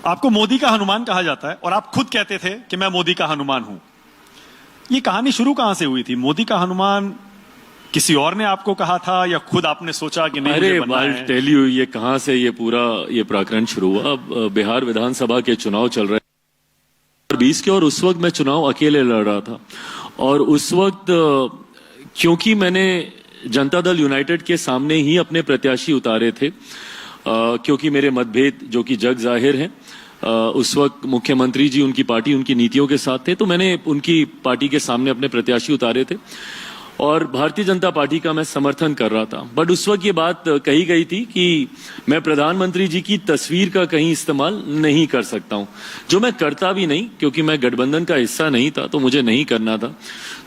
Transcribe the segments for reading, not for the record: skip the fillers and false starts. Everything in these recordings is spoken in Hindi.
आपको मोदी का हनुमान कहा जाता है और आप खुद कहते थे कि मैं मोदी का हनुमान हूं। ये कहानी शुरू कहां से हुई थी? मोदी का हनुमान किसी और ने आपको कहा था या खुद आपने सोचा कि नहीं मुझे बनना है? टेल यू, ये कहां से ये पूरा ये प्रकरण शुरू हुआ। बिहार विधानसभा के चुनाव चल रहे 20 के, और उस वक्त मैं चुनाव अकेले लड़ रहा था। और उस वक्त क्योंकि मैंने जनता दल यूनाइटेड के सामने ही अपने प्रत्याशी उतारे थे, क्योंकि मेरे मतभेद जो कि जग जाहिर है, उस वक्त मुख्यमंत्री जी उनकी पार्टी उनकी नीतियों के साथ थे, तो मैंने उनकी पार्टी के सामने अपने प्रत्याशी उतारे थे और भारतीय जनता पार्टी का मैं समर्थन कर रहा था। बट उस वक्त ये बात कही गई थी कि मैं प्रधानमंत्री जी की तस्वीर का कहीं इस्तेमाल नहीं कर सकता हूं, जो मैं करता भी नहीं, क्योंकि मैं गठबंधन का हिस्सा नहीं था, तो मुझे नहीं करना था।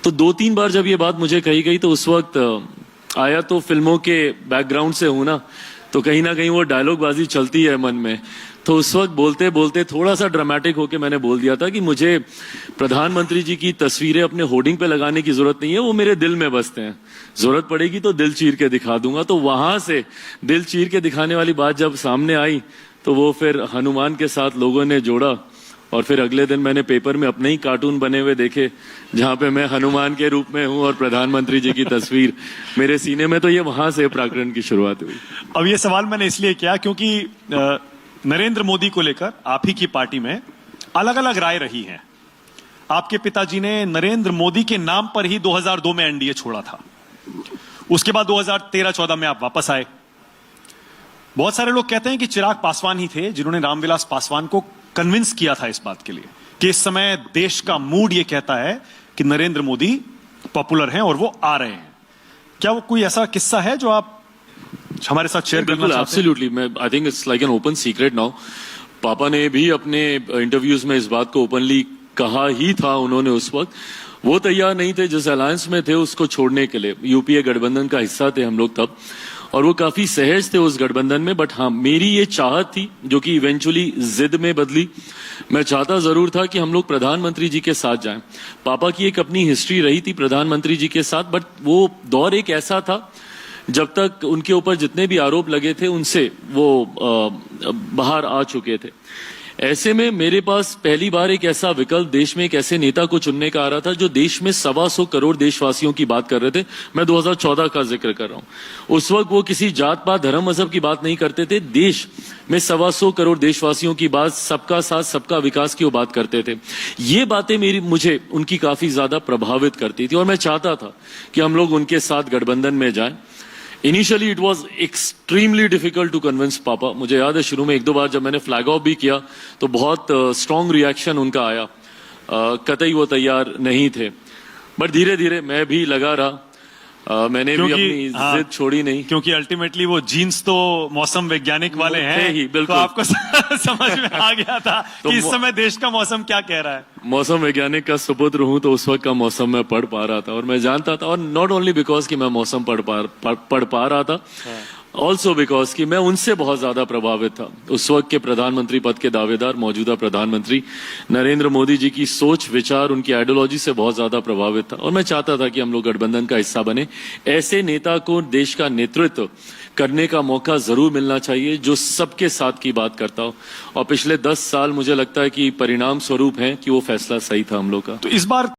तो 2-3 बार जब ये बात मुझे कही गई तो उस वक्त आया तो फिल्मों के बैकग्राउंड से हूं ना, तो कहीं ना कहीं वो डायलॉगबाजी चलती है मन में। तो उस वक्त बोलते बोलते थोड़ा सा ड्रामेटिक होके मैंने बोल दिया था कि मुझे प्रधानमंत्री जी की तस्वीरें अपने होर्डिंग पे लगाने की जरूरत नहीं है, वो मेरे दिल में बसते हैं। जरूरत पड़ेगी तो दिल चीर के दिखा दूंगा। तो वहां से दिल चीर के दिखाने वाली बात जब सामने आई तो वो फिर हनुमान के साथ लोगों ने जोड़ा, और फिर अगले दिन मैंने पेपर में अपने ही कार्टून बने हुए देखे जहां पे मैं हनुमान के रूप में हूं और प्रधानमंत्री जी की तस्वीर मेरे सीने में। तो ये वहां से प्रकरण की शुरुआत हुई। अब ये सवाल मैंने इसलिए किया क्योंकि नरेंद्र मोदी को लेकर आप ही की पार्टी में अलग अलग राय रही है। आपके पिताजी ने नरेंद्र मोदी के नाम पर ही 2002 में एनडीए छोड़ा था। उसके बाद 2013-14 में आप वापस आए। बहुत सारे लोग कहते हैं कि चिराग पासवान ही थे जिन्होंने रामविलास पासवान को कन्विंस किया था इस बात के लिए कि इस समय देश का मूड ये कहता है कि नरेंद्र मोदी पॉपुलर हैं और वो आ रहे हैं। क्या वो कोई ऐसा किस्सा है जो आप हमारे साथ शेयर करना चाहते हैं? एब्सोल्युटली, मैं I think it's like an open secret now. पापा ने भी अपने इंटरव्यूज में इस बात को ओपनली कहा ही था। उन्होंने उस वक्त वो तैयार नहीं थे, जिस अलायंस में थे उसको छोड़ने के लिए। यूपीए गठबंधन का हिस्सा थे हम लोग तब, और वो काफी सहज थे उस गठबंधन में। बट हाँ, मेरी ये चाहत थी जो कि इवेंचुअली जिद में बदली। मैं चाहता जरूर था कि हम लोग प्रधानमंत्री जी के साथ जाएं। पापा की एक अपनी हिस्ट्री रही थी प्रधानमंत्री जी के साथ, बट वो दौर एक ऐसा था जब तक उनके ऊपर जितने भी आरोप लगे थे उनसे वो बाहर आ चुके थे। ऐसे में मेरे पास पहली बार एक ऐसा विकल्प देश में एक ऐसे नेता को चुनने का आ रहा था जो देश में 125 करोड़ देशवासियों की बात कर रहे थे। मैं 2014 का जिक्र कर रहा हूं। उस वक्त वो किसी जात पात धर्म मजहब की बात नहीं करते थे। देश में 125 करोड़ देशवासियों की बात, सबका साथ सबका विकास की वो बात करते थे। ये बातें मुझे उनकी काफी ज्यादा प्रभावित करती थी और मैं चाहता था कि हम लोग उनके साथ गठबंधन में जाएं। Initially it was extremely difficult to convince papa. मुझे याद है शुरू में 1-2 बार जब मैंने फ्लैग ऑफ भी किया तो बहुत स्ट्रांग रिएक्शन उनका आया। कतई वो तैयार नहीं थे, बट धीरे धीरे मैं भी लगा रहा। मैंने भी अपनी जिद छोड़ी नहीं, क्योंकि अल्टीमेटली वो जीन्स तो मौसम वैज्ञानिक वाले हैं ही, बिल्कुल। तो आपको समझ में आ गया था तो कि इस समय देश का मौसम क्या कह रहा है। मौसम वैज्ञानिक का सुपुत्र हूं तो उस वक्त का मौसम मैं पढ़ पा रहा था और मैं जानता था। और नॉट ओनली बिकॉज कि मैं मौसम पढ़ पा रहा था, ऑल्सो बिकॉज कि मैं उनसे बहुत ज्यादा प्रभावित था। उस वक्त के प्रधानमंत्री पद के दावेदार मौजूदा प्रधानमंत्री नरेंद्र मोदी जी की सोच विचार, उनकी आइडियोलॉजी से बहुत ज्यादा प्रभावित था और मैं चाहता था कि हम लोग गठबंधन का हिस्सा बने। ऐसे नेता को देश का नेतृत्व करने का मौका जरूर मिलना चाहिए जो सबके साथ की बात करता हो। और पिछले 10 साल मुझे लगता है कि परिणाम स्वरूप है कि वो फैसला सही था हम लोग का। तो इस बार